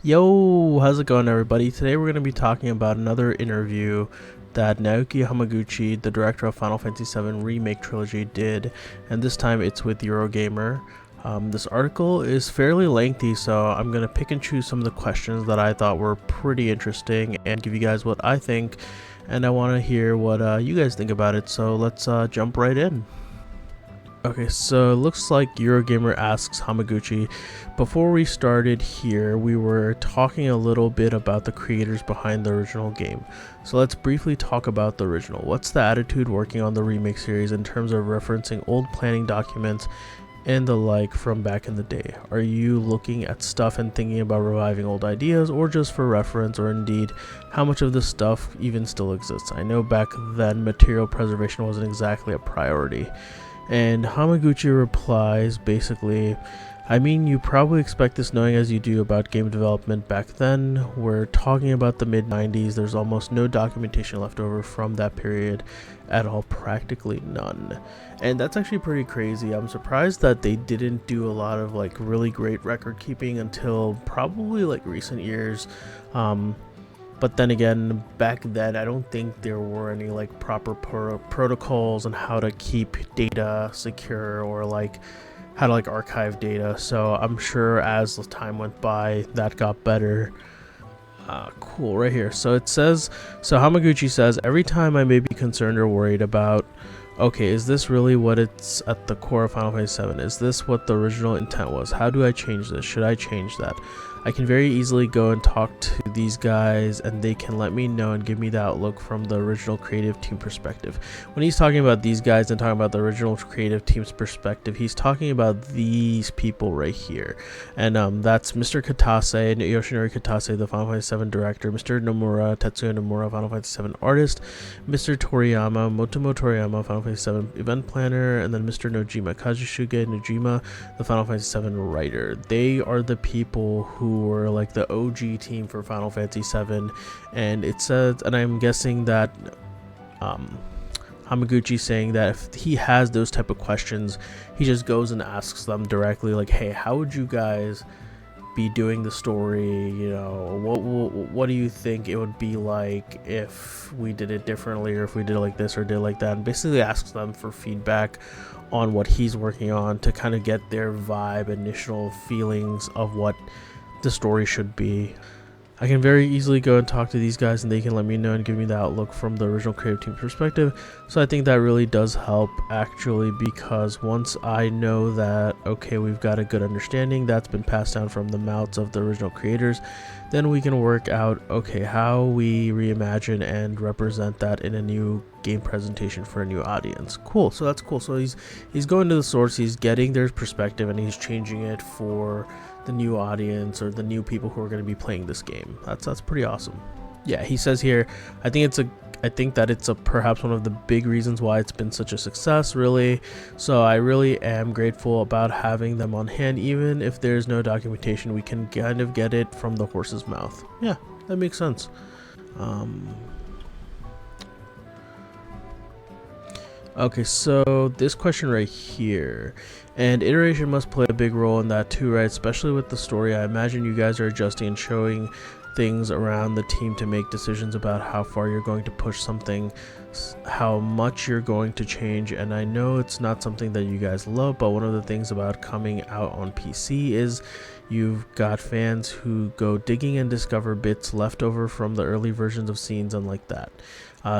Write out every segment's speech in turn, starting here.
Yo, how's it going, everybody? Today we're going to be talking about another interview that Naoki Hamaguchi, the director of Final Fantasy VII Remake Trilogy, did, and this time it's with Eurogamer. This article is fairly lengthy, so I'm going to pick and choose some of the questions that I thought were pretty interesting and give you guys what I think, and I want to hear what you guys think about it, so let's jump right in. Okay, so it looks like Eurogamer asks Hamaguchi, before we started here, we were talking a little bit about the creators behind the original game. So let's briefly talk about the original. What's the attitude working on the remake series in terms of referencing old planning documents and the like from back in the day? Are you looking at stuff and thinking about reviving old ideas, or just for reference, or indeed how much of this stuff even still exists? I know back then material preservation wasn't exactly a priority. And Hamaguchi replies basically, I mean, you probably expect this knowing as you do about game development back then. We're talking about the mid-90s. There's almost no documentation left over from that period at all, practically none. And that's actually pretty crazy. I'm surprised that they didn't do a lot of like really great record keeping until probably like recent years. But then again, back then, I don't think there were any like proper protocols on how to keep data secure or like how to like archive data. So I'm sure as the time went by, that got better. Cool, right here. So it says, so Hamaguchi says, every time I may be concerned or worried about, okay, is this really what it's at the core of Final Fantasy VII? Is this what the original intent was? How do I change this? Should I change that? I can very easily go and talk to these guys and they can let me know and give me the outlook from the original creative team perspective. When he's talking about these guys and talking about the original creative team's perspective, he's talking about these people right here. And that's Mr. Katase, Yoshinori Katase, the Final Fantasy VII director, Mr. Nomura, Tetsuya Nomura, Final Fantasy VII artist, Mr. Toriyama, Motomo Toriyama, Final Fantasy VII event planner, and then Mr. Nojima, Kazusuke Nojima, the Final Fantasy VII writer. They are the people who were like the OG team for Final Fantasy VII, and it says, and I'm guessing that Hamaguchi saying that if he has those type of questions, he just goes and asks them directly, like, hey, how would you guys be doing the story? You know, what do you think it would be like if we did it differently, or if we did it like this or did it like that, and basically asks them for feedback on what he's working on to kind of get their vibe, initial feelings of what the story should be. I can very easily go and talk to these guys and they can let me know and give me the outlook from the original creative team perspective. So I think that really does help, actually, because once I know that, okay, we've got a good understanding that's been passed down from the mouths of the original creators, then we can work out, okay, how we reimagine and represent that in a new game presentation for a new audience. Cool, so that's cool. So he's going to the source, he's getting their perspective, and he's changing it for the new audience or the new people who are going to be playing this game. That's pretty awesome. Yeah, he says here, I think that it's perhaps one of the big reasons why it's been such a success, really. So I really am grateful about having them on hand. Even if there's no documentation, we can kind of get it from the horse's mouth. Yeah, that makes sense. Okay, so this question right here, and iteration must play a big role in that too, right? Especially with the story. I imagine you guys are adjusting and showing things around the team to make decisions about how far you're going to push something, how much you're going to change. And I know it's not something that you guys love, but one of the things about coming out on PC is you've got fans who go digging and discover bits left over from the early versions of scenes and like that.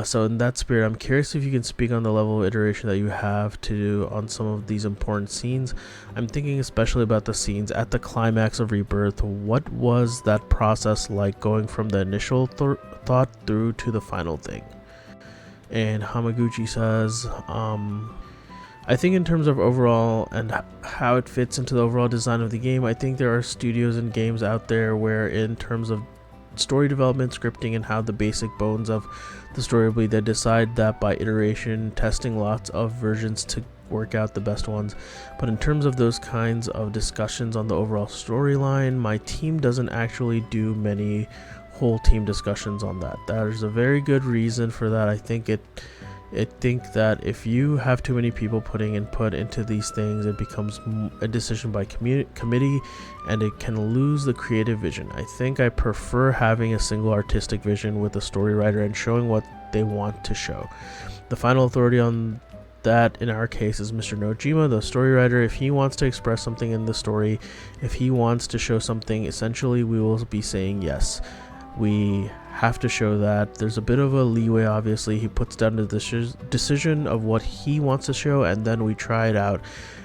So in that spirit, I'm curious if you can speak on the level of iteration that you have to do on some of these important scenes. I'm thinking especially about the scenes at the climax of Rebirth. What was that process like, going from the initial thought through to the final thing? And Hamaguchi says, I think in terms of overall and how it fits into the overall design of the game, I think there are studios and games out there where in terms of story development, scripting, and how the basic bones of the story will be, they decide that by iteration, testing lots of versions to work out the best ones. But in terms of those kinds of discussions on the overall storyline, my team doesn't actually do many whole team discussions on that. There's a very good reason for that. I think it I think that if you have too many people putting input into these things, it becomes a decision by committee, and it can lose the creative vision. I think I prefer having a single artistic vision with a story writer and showing what they want to show. The final authority on that in our case is Mr.Nojima, the story writer. If he wants to express something in the story, if he wants to show something, essentially we will be saying yes. We have to show that. There's a bit of a leeway, obviously. He puts down the decision of what he wants to show, and then we try it out,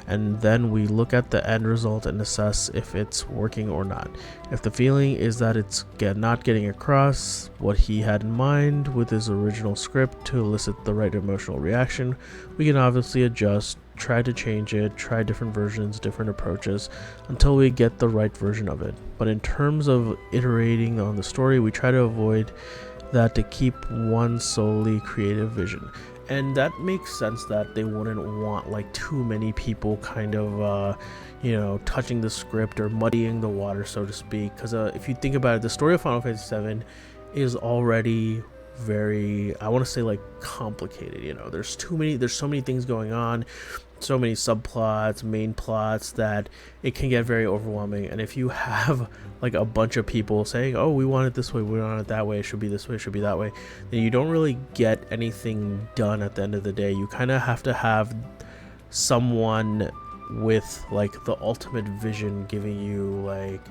and then we look at the end result and assess if it's working or not. If the feeling is that it's not getting across what he had in mind with his original script to elicit the right emotional reaction, we can obviously adjust, try to change it, try different versions, different approaches until we get the right version of it. But in terms of iterating on the story, we try to avoid that to keep one solely creative vision. And that makes sense that they wouldn't want like too many people kind of touching the script or muddying the water, so to speak, because if you think about it, the story of Final Fantasy VII is already very, I want to say, like, complicated. There's so many things going on, so many subplots, main plots, that it can get very overwhelming. And if you have like a bunch of people saying, oh, we want it this way, we want it that way, it should be this way, it should be that way, then you don't really get anything done at the end of the day. You kind of have to have someone with like the ultimate vision giving you like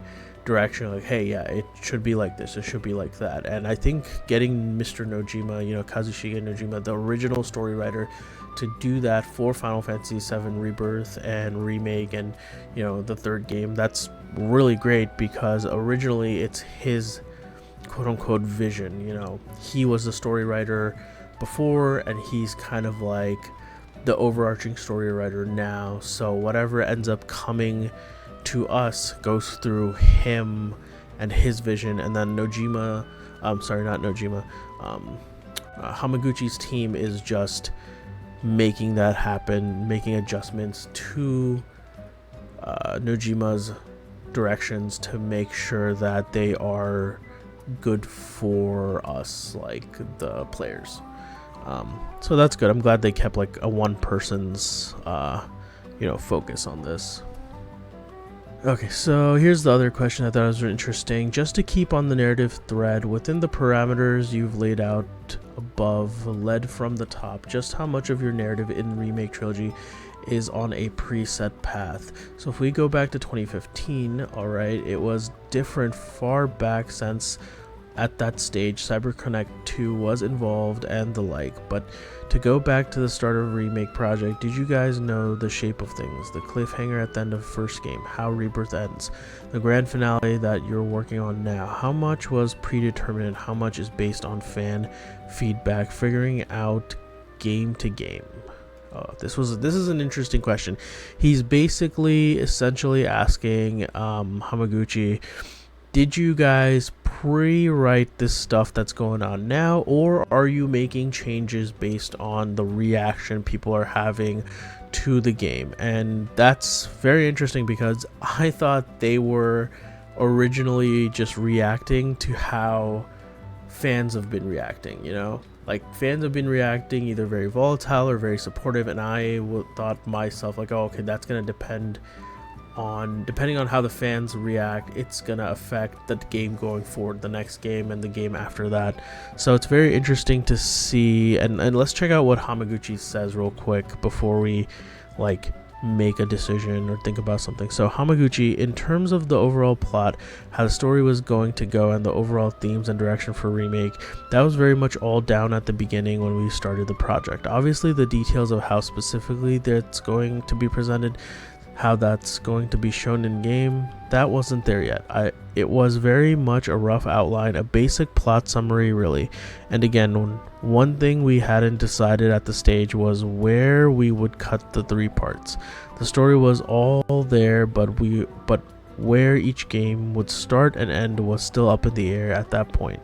direction, like, hey, yeah, it should be like this, it should be like that. And I think getting Mr.Nojima, Kazushige Nojima, the original story writer, to do that for Final Fantasy VII Rebirth and Remake and the third game, that's really great, because originally it's his quote-unquote vision. He was the story writer before, and he's kind of like the overarching story writer now, so whatever ends up coming to us goes through him and his vision. And then Hamaguchi's team is just making that happen, making adjustments to Nojima's directions to make sure that they are good for us, like the players. So that's good. I'm glad they kept like a one person's focus on this. Okay, so here's the other question I thought was interesting. Just to keep on the narrative thread, within the parameters you've laid out above, led from the top, just how much of your narrative in Remake Trilogy is on a preset path? So if we go back to 2015, alright, it was different far back, since at that stage CyberConnect 2 was involved and the like. But to go back to the start of Remake project, did you guys know the shape of things, the cliffhanger at the end of first game, how Rebirth ends, the grand finale that you're working on now? How much was predetermined and how much is based on fan feedback, figuring out game to game? This is an interesting question. He's basically essentially asking Hamaguchi, did you guys pre-write this stuff that's going on now, or are you making changes based on the reaction people are having to the game? And that's very interesting, because I thought they were originally just reacting to how fans have been reacting, like fans have been reacting either very volatile or very supportive, and I thought myself like, oh, okay, that's going to depending on how the fans react, it's gonna affect the game going forward, the next game and the game after that. So it's very interesting to see, and let's check out what Hamaguchi says real quick before we like make a decision or think about something. So Hamaguchi, in terms of the overall plot, how the story was going to go, and the overall themes and direction for Remake, that was very much all down at the beginning when we started the project. Obviously the details of how specifically that's going to be presented, how that's going to be shown in game, that wasn't there yet. It was very much a rough outline, a basic plot summary really. And again, one thing we hadn't decided at the stage was where we would cut the three parts. The story was all there, but where each game would start and end was still up in the air at that point.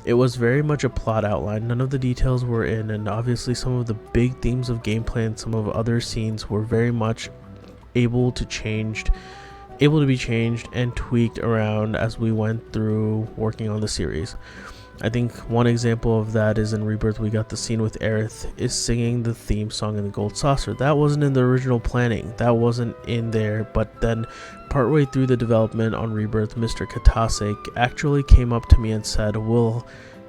It was very much a plot outline, none of the details were in, and obviously some of the big themes of gameplay and some of other scenes were very much able to be changed and tweaked around as we went through working on the series. I think one example of that is in Rebirth. We got the scene with Aeriths is singing the theme song in the Gold Saucer. That wasn't in the original planning. That wasn't in there. But then partway through the development on Rebirth, Mr. Katase actually came up to me and said, "Well,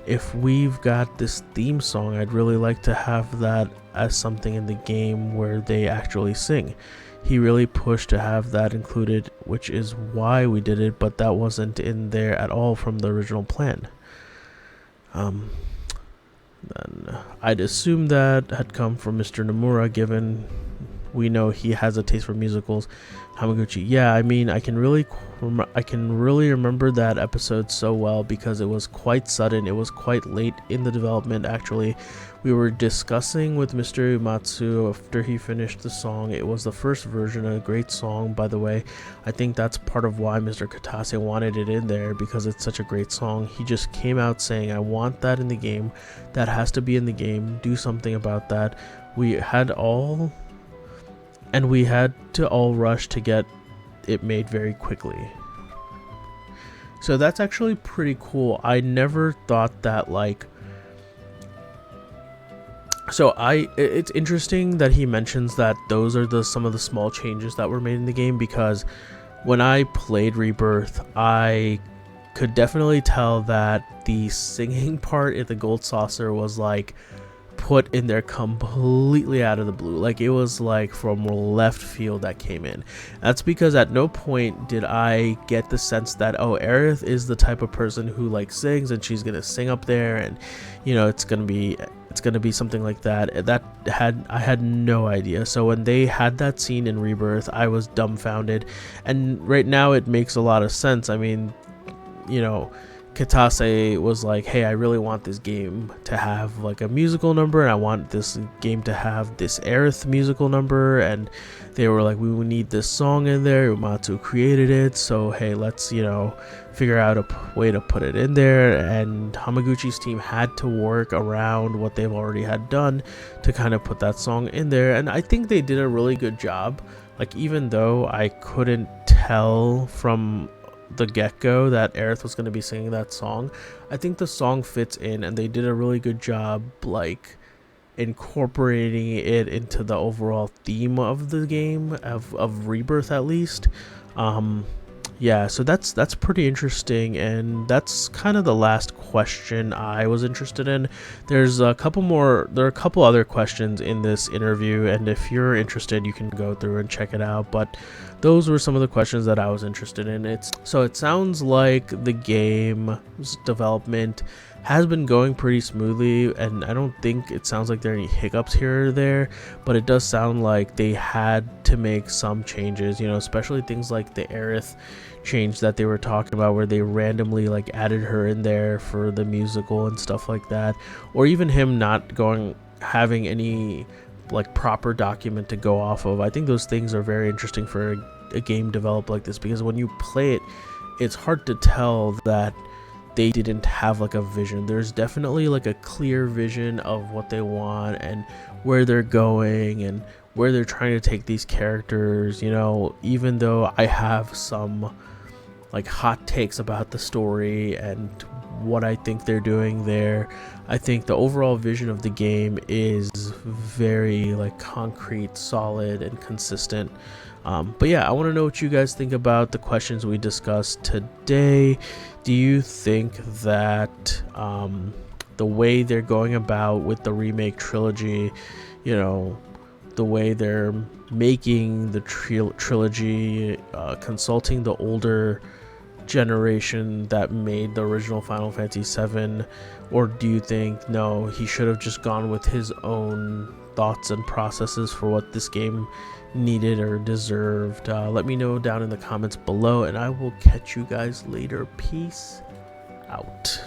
if we've got this theme song, I'd really like to have that as something in the game where they actually sing." He really pushed to have that included, which is why we did it, but that wasn't in there at all from the original plan. Then I'd assume that had come from Mr. Nomura, given we know he has a taste for musicals. Hamaguchi, yeah, I mean, I can really remember that episode so well because it was quite sudden. It was quite late in the development, actually. We were discussing with Mr. Uematsu after he finished the song. It was the first version, a great song, by the way. I think that's part of why Mr. Katase wanted it in there, because it's such a great song. He just came out saying, "I want that in the game. That has to be in the game. Do something about that." We had to all rush to get it made very quickly. So that's actually pretty cool. I never thought that, like, it's interesting that he mentions that those are some of the small changes that were made in the game, because when I played Rebirth, I could definitely tell that the singing part in the Gold Saucer was like put in there completely out of the blue. Like, it was like from left field that came in. That's because at no point did I get the sense that, oh, Aeriths is the type of person who like sings and she's gonna sing up there, and you know, it's gonna be something like that. I had no idea. So when they had that scene in Rebirth, I was dumbfounded, and right now it makes a lot of sense. I mean, you know, Katase was like, "Hey, I really want this game to have like a musical number, and I want this game to have this Aeriths musical number," and they were like, "We need this song in there." Uematsu created it, so hey, let's, you know, figure out a way to put it in there. And Hamaguchi's team had to work around what they've already had done to kind of put that song in there, and I think they did a really good job. Like, even though I couldn't tell from the get-go that Aeriths was going to be singing that song, I think the song fits in, and they did a really good job like incorporating it into the overall theme of the game, of Rebirth at least. Yeah, so that's pretty interesting, and that's kind of the last question I was interested in. There are a couple other questions in this interview, and if you're interested, you can go through and check it out, but those were some of the questions that I was interested in. So it sounds like the game's development has been going pretty smoothly, and I don't think it sounds like there are any hiccups here or there, but it does sound like they had to make some changes, you know, especially things like the Aeriths change that they were talking about, where they randomly like added her in there for the musical and stuff like that, or even him not having any like proper document to go off of. I think those things are very interesting for a game developed like this, because when you play it, it's hard to tell that they didn't have like a vision. There's definitely like a clear vision of what they want and where they're going and where they're trying to take these characters, you know. Even though I have some like hot takes about the story and what I think they're doing there, I think the overall vision of the game is very like concrete, solid, and consistent. But yeah, I want to know what you guys think about the questions we discussed today. Do you think that the way they're going about with the remake trilogy, you know, the way they're making the trilogy, consulting the older generation that made the original Final Fantasy VII, or do you think no, he should have just gone with his own thoughts and processes for what this game needed or deserved? Let me know down in the comments below, and I will catch you guys later. Peace out.